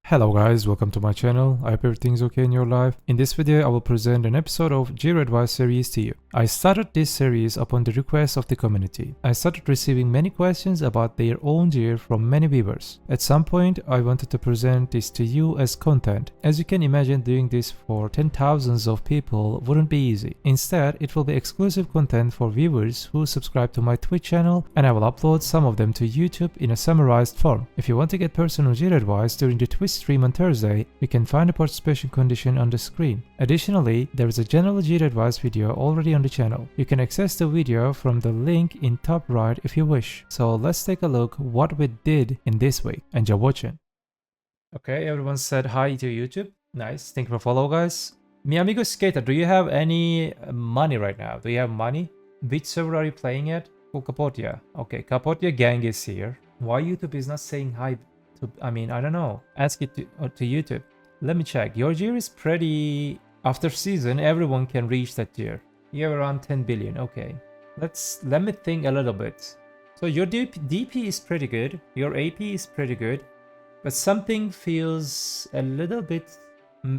Hello guys, welcome to my channel. I hope everything's okay in your life. In this video, I will present an episode of Gear Advice series to you. I started this series upon the request of the community. I started receiving many questions about their own gear from many viewers. At some point, I wanted to present this to you as content. As you can imagine, doing this for 10,000s of people wouldn't be easy. Instead, it will be exclusive content for viewers who subscribe to my Twitch channel, and I will upload some of them to YouTube in a summarized form. If you want to get personal gear advice during the Twitch stream on Thursday, you can find the participation condition on the screen. Additionally, there is a general gear advice video already on the channel. You can access the video from the link in top right if you wish. So let's take a look what we did in this week. Enjoy watching. Okay, everyone said hi to YouTube. Nice, thank you for follow guys. Mi amigo Skater, do you have any money right now? Do you have money? Which server are you playing at? Full Kapotia. Okay, Kapotia gang is here. Why YouTube is not saying hi? I don't know. Ask it to YouTube. Let me check. Your gear is pretty... After season, everyone can reach that tier. You have around 10 billion. Okay. Let me think a little bit. So your DP is pretty good. Your AP is pretty good. But something feels a little bit...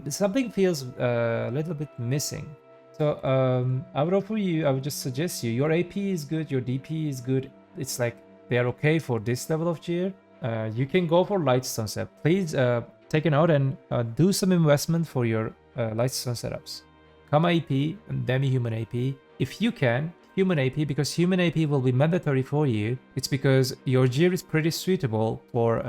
Something feels a little bit missing. So I would just suggest you. Your AP is good. Your DP is good. It's like they are okay for this level of gear. You can go for Lightstone setup. Please take a note and do some investment for your Lightstone setups. Kama AP, demi-human AP. If you can, human AP, because human AP will be mandatory for you. It's because your gear is pretty suitable for,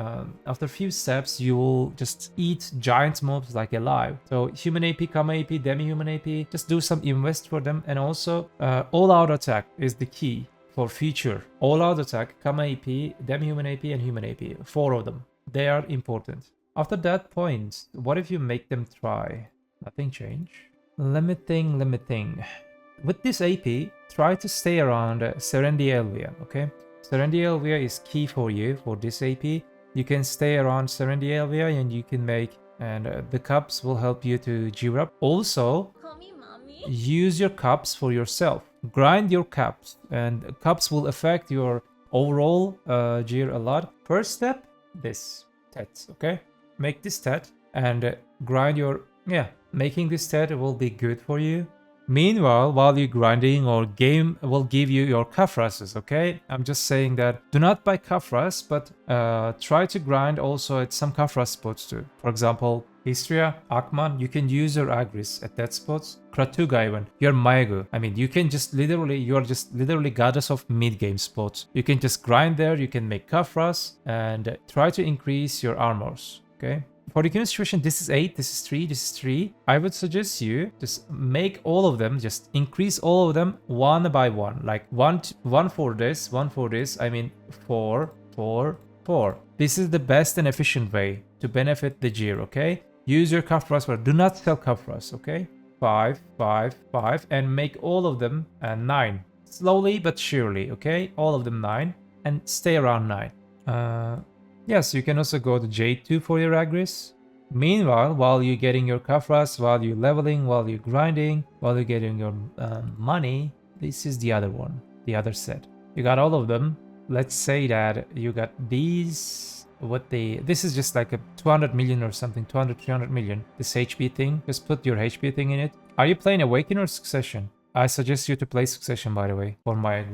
after a few steps, you will just eat giant mobs like alive. So human AP, Kama AP, demi-human AP, just do some invest for them. And also, all-out attack is the key. For future, all-out attack, Kama AP, demi-human AP, and human AP. 4 of them. They are important. After that point, what if you make them try? Nothing change. Let me think. With this AP, try to stay around Serendi Elvia, okay? Serendi Elvia is key for you for this AP. You can stay around Serendi Elvia and you can make, and the cups will help you to gear up. Also, use your cups for yourself. Grind your cups, and cups will affect your overall gear a lot. First step, this tet, okay? Make this tet and grind your, making this tet will be good for you. Meanwhile, while you're grinding, or game will give you your Kafrases, okay? I'm just saying that do not buy Kafras, but try to grind also at some Kafras spots too. For example, Histria, Akman, you can use your Agris at that spots. Kratuga even, you're Maegu. You can just you're just literally goddess of mid-game spots. You can just grind there, you can make Kafras, and try to increase your armors, okay? For the current situation, this is 8, this is 3, this is 3. I would suggest you just make all of them, just increase all of them one by one. Like one for this, 4, 4, 4. This is the best and efficient way to benefit the gear, okay? Use your Kafras, but do not sell Kafras, okay? 5, 5, 5, and make all of them 9. Slowly but surely, okay? All of them 9, and stay around 9. Yes, you can also go to J2 for your Agris. Meanwhile, while you're getting your Kafras, while you're leveling, while you're grinding, while you're getting your money, this is the other one, the other set. You got all of them. Let's say that you got these... this is just like a 200 million or something, 200, 300 million. This HP thing, just put your HP thing in it. Are you playing Awaken or Succession? I suggest you to play Succession, by the way, for my...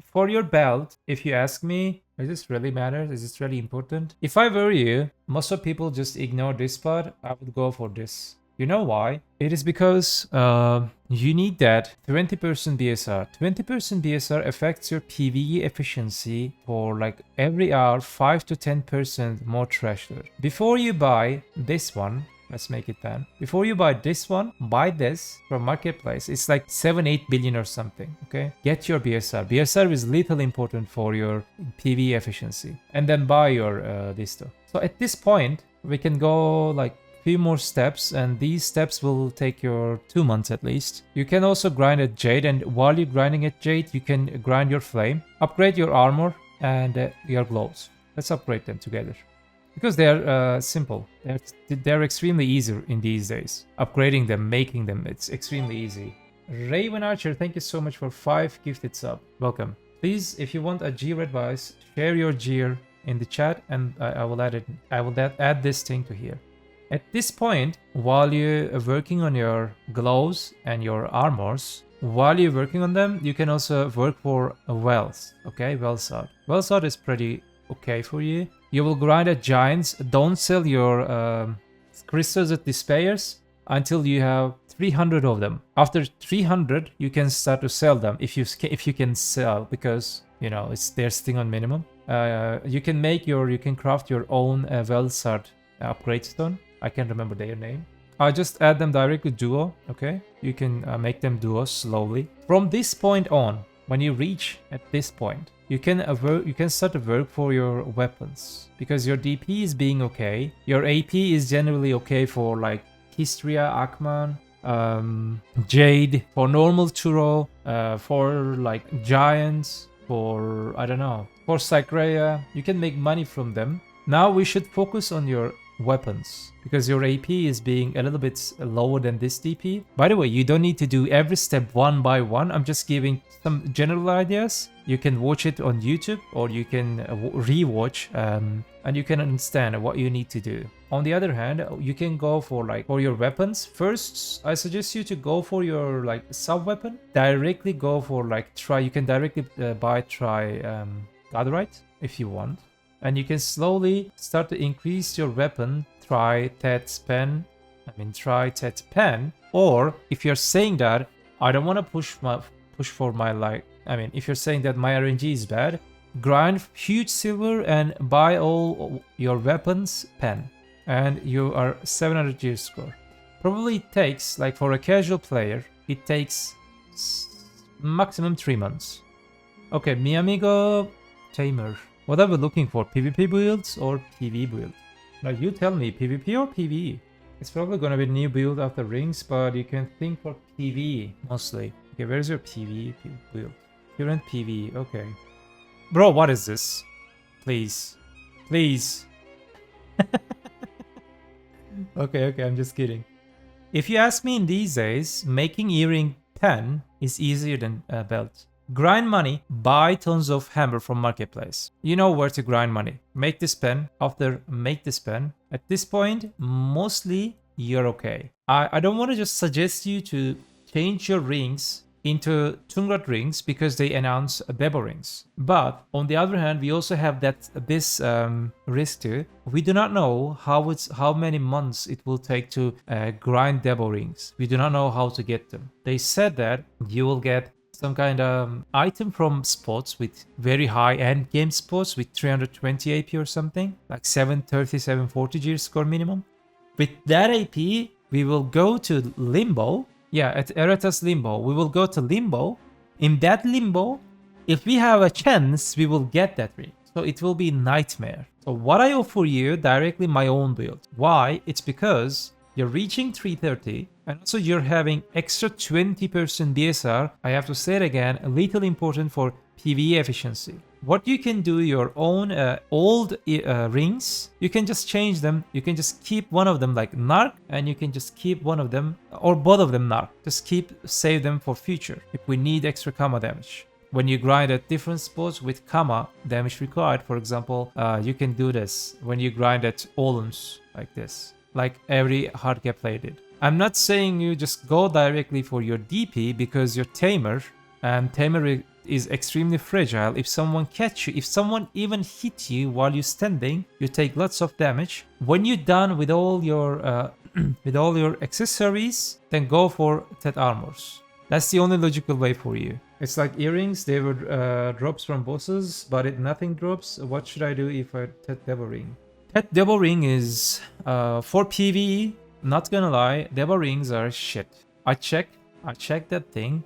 for your belt, if you ask me, does this really matter? Is this really important? If I were you, most of people just ignore this part. I would go for this. You know why? It is because you need that 20% BSR. 20% BSR affects your PvE efficiency for like every hour 5 to 10% more trash loot. Before you buy this one, let's make it 10. Before you buy this one, buy this from Marketplace. It's like 7-8 billion or something, okay? Get your BSR. BSR is little important for your PvE efficiency. And then buy your this stuff. So at this point, we can go like few more steps, and these steps will take your 2 months at least. You can also grind at Jade, and while you're grinding at Jade, you can grind your Flame, upgrade your armor and your gloves. Let's upgrade them together. Because they're simple. They're extremely easy in these days. Upgrading them, making them, it's extremely easy. Raven Archer, thank you so much for 5 gifted sub. Welcome. Please, if you want a gear advice, share your gear in the chat, and I will add it. I will add this thing to here. At this point, while you're working on your gloves and your armors, while you're working on them, you can also work for wells. Okay, well sword. Well sword is pretty okay for you. You will grind at giants. Don't sell your crystals at despairs until you have 300 of them. After 300, you can start to sell them if you can sell, because you know they're sitting on minimum. You can craft your own well sword upgrade stone. I can't remember their name. I just add them directly duo. Okay, you can make them duo slowly. From this point on, when you reach at this point, you can start to work for your weapons, because your DP is being okay. Your AP is generally okay for like Histria, Akman, Jade, for normal Churro, for like giants, for I don't know, for Cycrea. You can make money from them. Now we should focus on your weapons, because your AP is being a little bit lower than this DP. By the way, you don't need to do every step one by one. I'm just giving some general ideas. You can watch it on YouTube, or you can rewatch, and you can understand what you need to do. On the other hand, you can go for your weapons. First, I suggest you to go for your like sub weapon. Directly go for like try. You can directly buy Godrite if you want. And you can slowly start to increase your weapon. Try Ted's pen. Or if you're saying that I don't want to push for my if you're saying that my RNG is bad, grind huge silver and buy all your weapons pen, and you are 700 gear score. Probably takes, like for a casual player, it takes maximum 3 months. Okay, mi amigo Tamer. What are we looking for? PvP builds or PvE build? Now you tell me, PvP or PvE? It's probably gonna be a new build after rings, but you can think for PvE mostly. Okay, where's your PvE build? Current PvE, okay. Bro, what is this? Please. Please. Okay, I'm just kidding. If you ask me in these days, making earring pen is easier than belt. Grind money, buy tons of hammer from marketplace. You know where to grind money. Make this pen. After make this pen. At this point, mostly you're okay. I don't want to just suggest you to change your rings into Tungrat rings because they announce Bebo rings. But on the other hand, we also have this risk too. We do not know how many months it will take to grind Debo rings. We do not know how to get them. They said that you will get some kind of item from spots with very high end game spots with 320 AP or something, like 730, 740 gear score minimum. With that AP, we will go to Limbo. Yeah, at Eratas Limbo, we will go to Limbo. In that Limbo, if we have a chance, we will get that ring. So it will be nightmare. So what I offer you directly my own build. Why? It's because you're reaching 330 and also you're having extra 20% BSR. I have to say it again, a little important for PvE efficiency. What you can do, your own old rings, you can just change them. You can just keep one of them like Narc, and you can just keep one of them or both of them Narc. Just save them for future if we need extra Kama damage. When you grind at different spots with Kama damage required, for example, you can do this when you grind at Olums like this, like every HardCapped player did. I'm not saying you just go directly for your DP because you're Tamer, and Tamer is extremely fragile. If someone catch you, if someone even hit you while you're standing, you take lots of damage. When you're done with all your accessories, then go for Tet armors. That's the only logical way for you. It's like earrings, they were drops from bosses, but nothing drops. What should I do if I Tet Debo ring? Tet Debo ring is for PvE. Not gonna lie, Debo rings are shit. I checked that thing.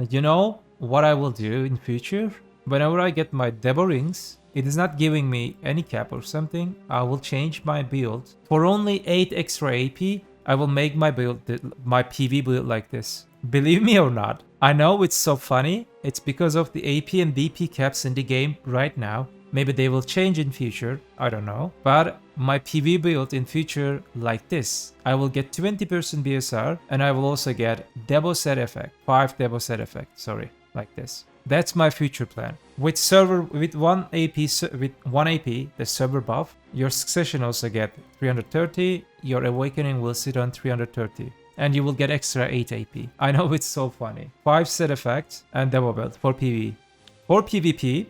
You know what I will do in future? Whenever I get my Debo rings, it is not giving me any cap or something. I will change my build. For only 8 extra AP, I will make my build, my PV build like this. Believe me or not, I know it's so funny. It's because of the AP and DP caps in the game right now. Maybe they will change in future, I don't know. But my PV build in future like this. I will get 20% BSR and I will also get Debo set effect. 5 Debo set effect, sorry, like this. That's my future plan. With server, with one AP, the server buff, your succession also get 330. Your awakening will sit on 330. And you will get extra 8 AP. I know it's so funny. 5 set effects and demo belt for PvE. For PvP,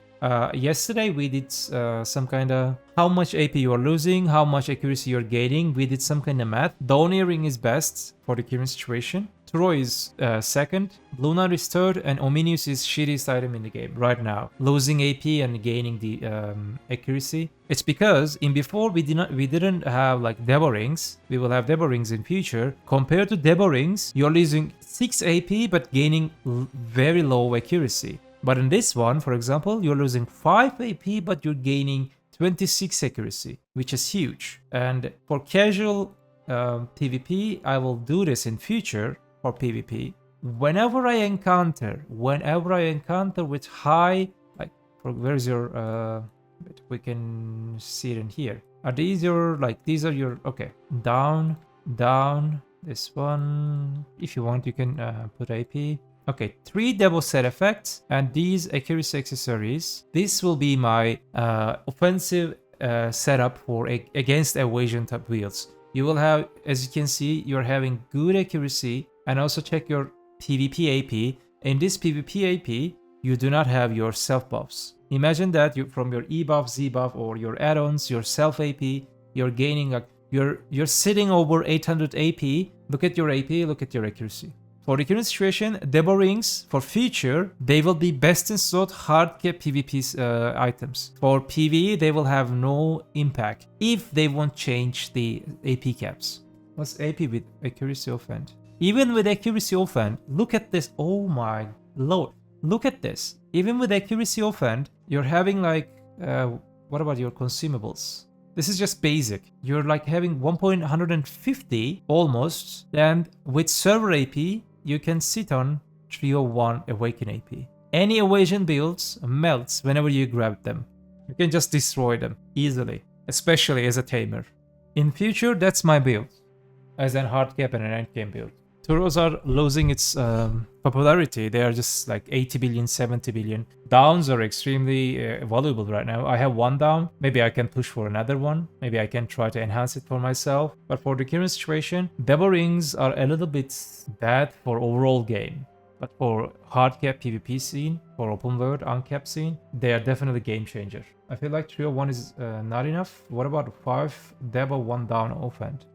yesterday we did some kind of how much AP you are losing, how much accuracy you're gaining. We did some kind of math. Dawn Ring is best for the current situation. Troy is second, Lunar is third, and Ominius is shittiest item in the game right now. Losing AP and gaining the accuracy. It's because in before we didn't have like Debo rings. We will have Debo rings in future. Compared to Debo rings, you're losing 6 AP but gaining very low accuracy. But in this one, for example, you're losing 5 AP but you're gaining 26 accuracy, which is huge. And for casual PvP, I will do this in future. For PvP, whenever I encounter with high, like, where's your we can see it in here. Are these your, like, these are your, okay, down, this one, if you want you can put AP. Okay, 3 double set effects and these accuracy accessories. This will be my offensive setup for against evasion type builds. You will have, as you can see, you're having good accuracy. And also check your PvP AP. In this PvP AP, you do not have your self buffs. Imagine that you, from your E buff, Z buff, or your add-ons, your self AP, you're gaining like you're sitting over 800 AP. Look at your AP, look at your accuracy. For the current situation, Debo rings for future, they will be best in slot HardCapped PvP items. For PvE, they will have no impact if they won't change the AP caps. What's AP with accuracy offend? Even with accuracy offend, look at this. Oh my lord. Look at this. Even with accuracy offend, you're having like, what about your consumables? This is just basic. You're like having 1.150 almost. And with server AP, you can sit on 301 awaken AP. Any evasion builds melts whenever you grab them. You can just destroy them easily, especially as a tamer. In future, that's my build. As an HardCapped and an endgame build. Turos are losing its popularity. They are just like 80 billion, 70 billion. Downs are extremely valuable right now. I have 1 down. Maybe I can push for another one. Maybe I can try to enhance it for myself. But for the current situation, Debo rings are a little bit bad for overall game. But for HardCapped PvP scene, for open world, uncapped scene, they are definitely game changer. I feel like 301 is not enough. What about 5 Debo, 1 down offend?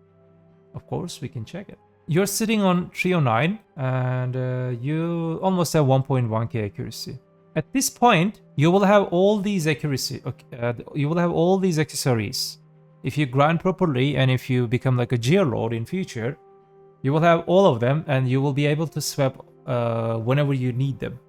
Of course, we can check it. You're sitting on 309 and you almost have 1.1k accuracy. At this point, you will have all these accuracy. You will have all these accessories. If you grind properly and if you become like a gearlord in future, you will have all of them and you will be able to swap whenever you need them.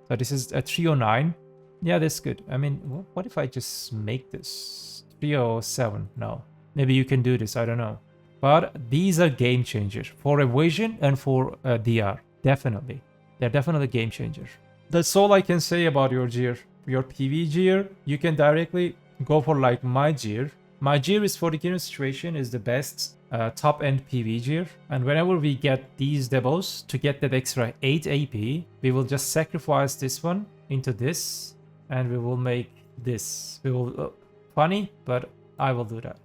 So this is a 309. Yeah, that's good. I mean, what if I just make this 307? No, maybe you can do this. I don't know. But these are game changers for evasion and for DR. Definitely. They're definitely game changers. That's all I can say about your gear. Your PV gear, you can directly go for like my gear. My gear is for the current situation is the best top end PV gear. And whenever we get these debos to get that extra 8 AP, we will just sacrifice this one into this and we will make this. We will, funny, but I will do that.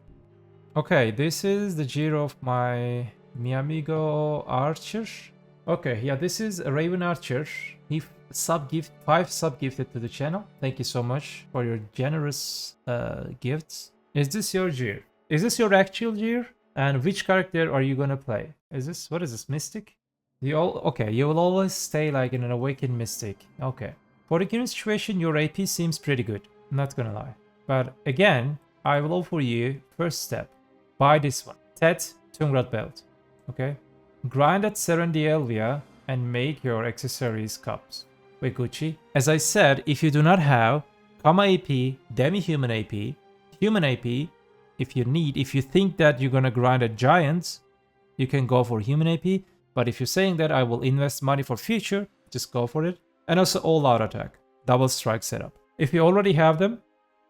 Okay, this is the gear of my mi amigo Archer. Okay, yeah, this is a Raven Archer. He 5 sub-gifted to the channel. Thank you so much for your generous gifts. Is this your gear? Is this your actual gear? And which character are you gonna play? Is this, what is this, Mystic? Okay, you will always stay like in an Awakened Mystic. Okay. For the current situation, your AP seems pretty good. I'm not gonna lie. But again, I will offer you first step. Buy this one. Tet Tungrad Belt. Okay? Grind at Serendi Elvia and make your accessories cups with Gucci. As I said, if you do not have Kama AP, Demi-Human AP, Human AP, if you think that you're gonna grind at Giants, you can go for Human AP. But if you're saying that I will invest money for future, just go for it. And also all out attack. Double strike setup. If you already have them,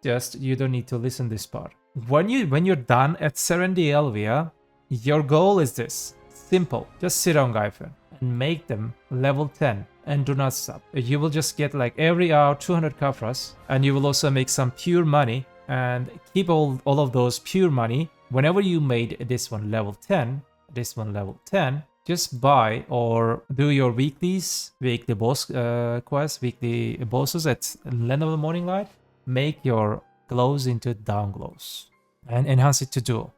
just you don't need to listen this part. When you're done at Serendi Elvia, your goal is this. Simple. Just sit on Gaifen and make them level 10. and do not stop. You will just get like every hour 200 kafras, and you will also make some pure money and keep all of those pure money. Whenever you made this one level 10, this one level 10, just buy or do your weekly boss quests, weekly bosses at Land of the Morning Light. Make your glows into down glows and enhance it to dual.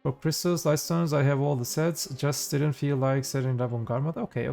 For crystals, lightstones, I have all the sets. Just didn't feel like setting it up on Garmot. Okay.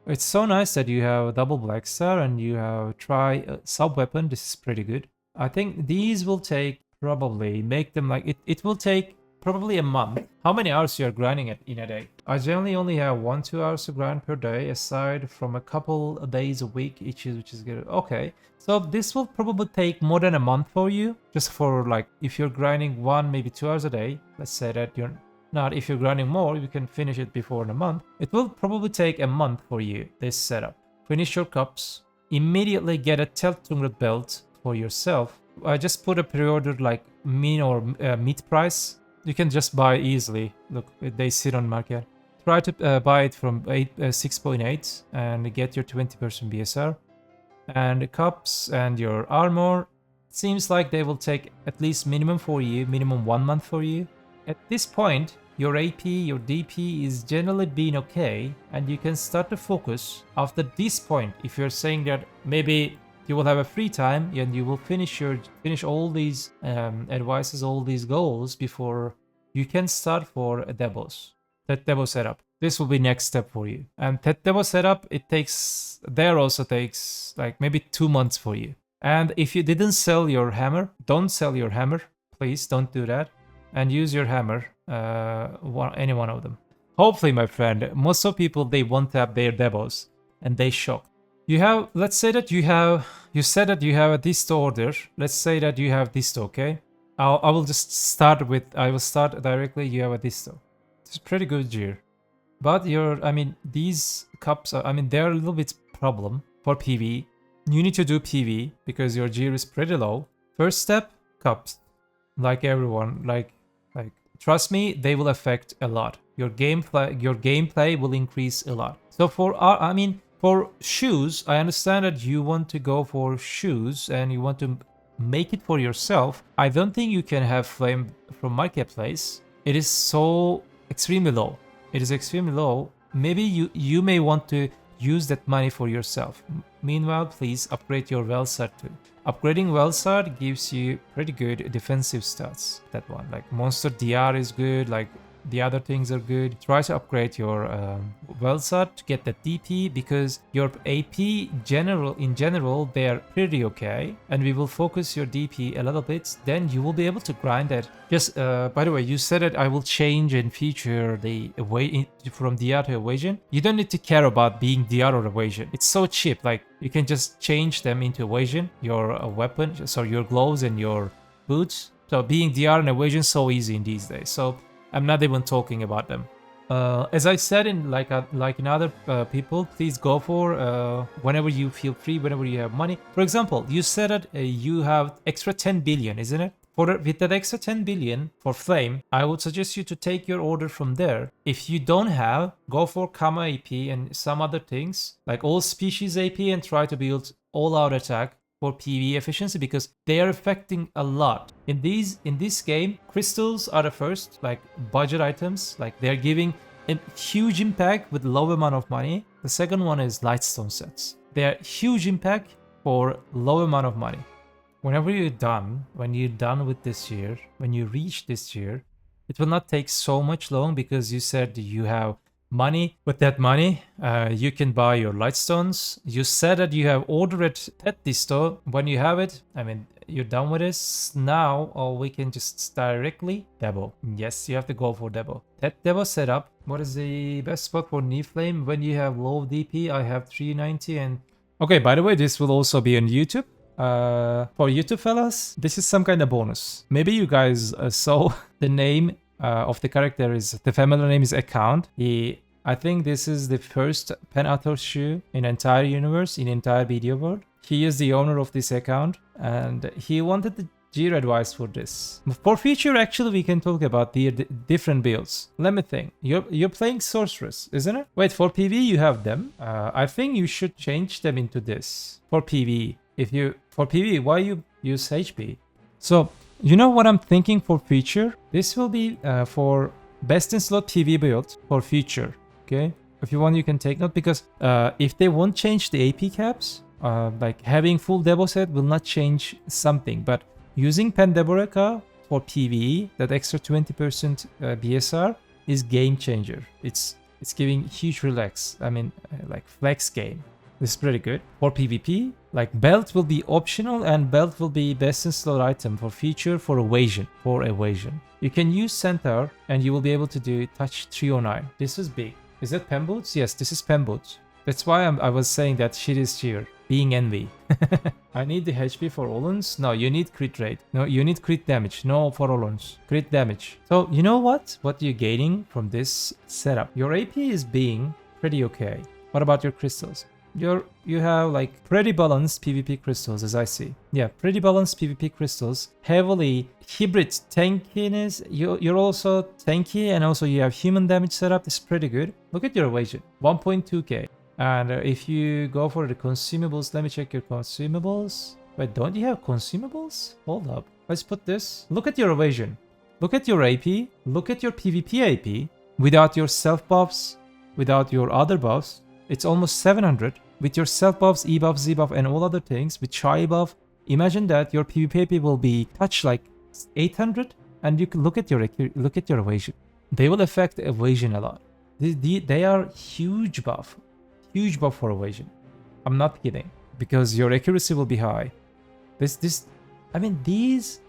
It's so nice that you have double black star and you have try sub weapon. This is pretty good. I think these will take probably make them like it will take probably a month. How many hours you are grinding it in a day? I generally only have 1-2 hours to grind per day, aside from a couple of days a week, which is good. Okay, so this will probably take more than a month for you, just for like if you're grinding 1, maybe 2 hours a day. Let's say that you're not. If you're grinding more, you can finish it before in a month. It will probably take a month for you. This setup. Finish your cups. Immediately get a Teltungret belt for yourself. I just put a pre-order like min or mid price. You can just buy easily. Look, they sit on market. Try to buy it from 6.8 and get your 20% BSR. And the cups and your armor, seems like they will take at least minimum for you, minimum 1 month for you. At this point, your AP, your DP is generally being okay, and you can start to focus after this point. If you're saying that maybe you will have a free time and you will finish all these advices, all these goals before you can start for a Debos. That Debo setup. This will be next step for you. And that Debo setup, also takes like maybe 2 months for you. And if you didn't sell your hammer, don't sell your hammer. Please don't do that. And use your hammer, any one of them. Hopefully, my friend, most of people, they want to have their Debos and they shocked. You have, let's say that you said that you have a disto order. Let's say that you have disto, okay? I will start directly, you have a disto. It's pretty good gear. But these cups, they're a little bit problem for PV. You need to do PV because your gear is pretty low. First step, cups. Like everyone, like trust me, they will affect a lot. Your gameplay will increase a lot. So for shoes, I understand that you want to go for shoes and you want to make it for yourself. I don't think you can have flame from marketplace. It is so extremely low. It is extremely low. Maybe you may want to use that money for yourself. Meanwhile, please upgrade your Welsard too. Upgrading Welsard gives you pretty good defensive stats. That one, like monster DR is good, like the other things are good. Try to upgrade your Welsard to get the DP because your AP in general they are pretty okay, and we will focus your DP a little bit. Then you will be able to grind that. Just by the way, you said that I will change and feature the from DR to evasion. You don't need to care about being DR or evasion. It's so cheap. Like you can just change them into evasion. Your weapon, so your gloves and your boots. So being DR and evasion so easy in these days. So I'm not even talking about them. As I said in like in other people, please go for whenever you feel free, whenever you have money. For example, you said that you have extra 10 billion, isn't it? With that extra 10 billion for Flame, I would suggest you to take your order from there. If you don't have, go for Kama AP and some other things, like all species AP, and try to build all-out attack for PvE efficiency because they are affecting a lot. In this game, crystals are the first, like budget items, like they're giving a huge impact with low amount of money. The second one is lightstone sets. They're huge impact for low amount of money. Whenever you're done, when you're done with this year, when you reach this year, it will not take so much long because you said you have money. With that money, you can buy your lightstones. You said that you have ordered at the store. When you have it, you're done with this. Now, we can just directly Debo. Yes, you have to go for Debo. That Debo setup. What is the best spot for knee flame? When you have low DP, I have 390 and... Okay, by the way, this will also be on YouTube. For YouTube fellas, this is some kind of bonus. Maybe you guys saw the name of the character is, the family name is Account. I think this is the first pen author shoe in entire universe, in entire BDO world. He is the owner of this account and he wanted to Gear advice for this. For future, actually, we can talk about the different builds. Let me think. You're playing Sorceress, isn't it? Wait, for PvE you have them. I think you should change them into this. For PvE. For PvE, why you use HP? So, you know what I'm thinking for future? This will be for best in slot PvE build for future. Okay? If you want, you can take note, because if they won't change the AP caps, like having full Debo set will not change something, but using Pendeboreka for PvE, that extra 20% BSR is game changer. It's giving huge relax. I mean, like flex game. This is pretty good. For PvP, like belt will be optional, and belt will be best in slot item for future for evasion. You can use Centaur and you will be able to do touch 309. This is big. Is that pen boots? Yes, this is pen boots. That's why I was saying that shit is cheer. Being envy. I need the HP for Olens. No, you need crit rate. No, you need crit damage. No, for Olens. Crit damage. So, you know what? What you're gaining from this setup? Your AP is being pretty okay. What about your crystals? You have like pretty balanced PvP crystals, as I see. Yeah, pretty balanced PvP crystals. Heavily hybrid tankiness. You're also tanky, and also you have human damage setup. It's pretty good. Look at your evasion. 1.2k. And if you go for the consumables, let me check your consumables. Wait, don't you have consumables? Hold up. Let's put this. Look at your evasion. Look at your AP. Look at your PvP AP. Without your self buffs, without your other buffs, it's almost 700. With your self buffs, E buff, Z buff, and all other things, with Chai buff, imagine that your PvP AP will be touch like 800, and you can look at your evasion. They will affect evasion a lot. They are huge buff. Huge buff for evasion. I'm not kidding, because your accuracy will be high. I mean, these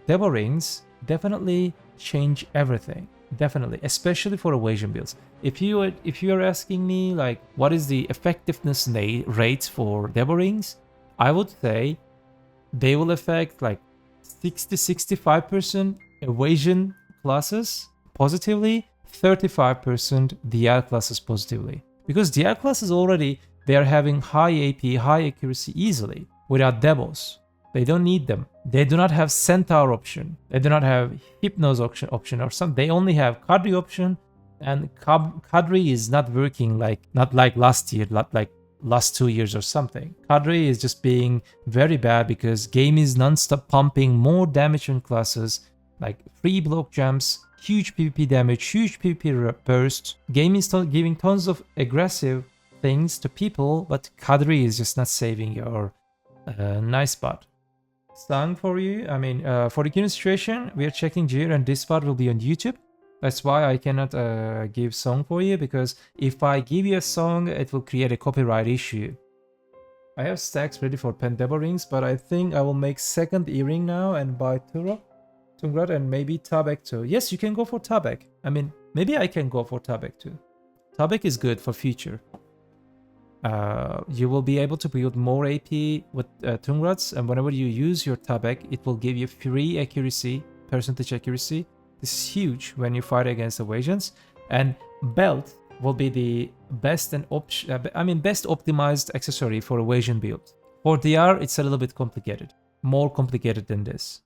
Debo rings definitely change everything. Definitely, especially for evasion builds. If you are asking me like what is the effectiveness rate for Debo rings, I would say they will affect like 60-65% evasion classes positively, 35% DL classes positively. Because DL classes already, they are having high AP, high accuracy easily without Debos. They don't need them. They do not have Centaur option. They do not have Hypnos option or something. They only have Kadri option, and Kadri is not working not like last year, not like last 2 years or something. Kadri is just being very bad because game is non-stop pumping more damage on classes, like free block jumps, huge PvP damage, huge PvP burst. Game is giving tons of aggressive things to people, but Kadri is just not saving your nice spot. Song for you. I mean, for the current situation, we are checking gear, and this part will be on YouTube. That's why I cannot give song for you, because if I give you a song, it will create a copyright issue. I have stacks ready for Pendebo rings, but I think I will make second earring now and buy Tungrat and maybe Tabek too. Yes, you can go for Tabek. I mean, maybe I can go for Tabek too. Tabek is good for future. You will be able to build more AP with Tungrats, and whenever you use your Tabek, it will give you free accuracy, percentage accuracy. This is huge when you fight against evasions. And belt will be the best best optimized accessory for evasion build. For DR, it's a little bit complicated, more complicated than this.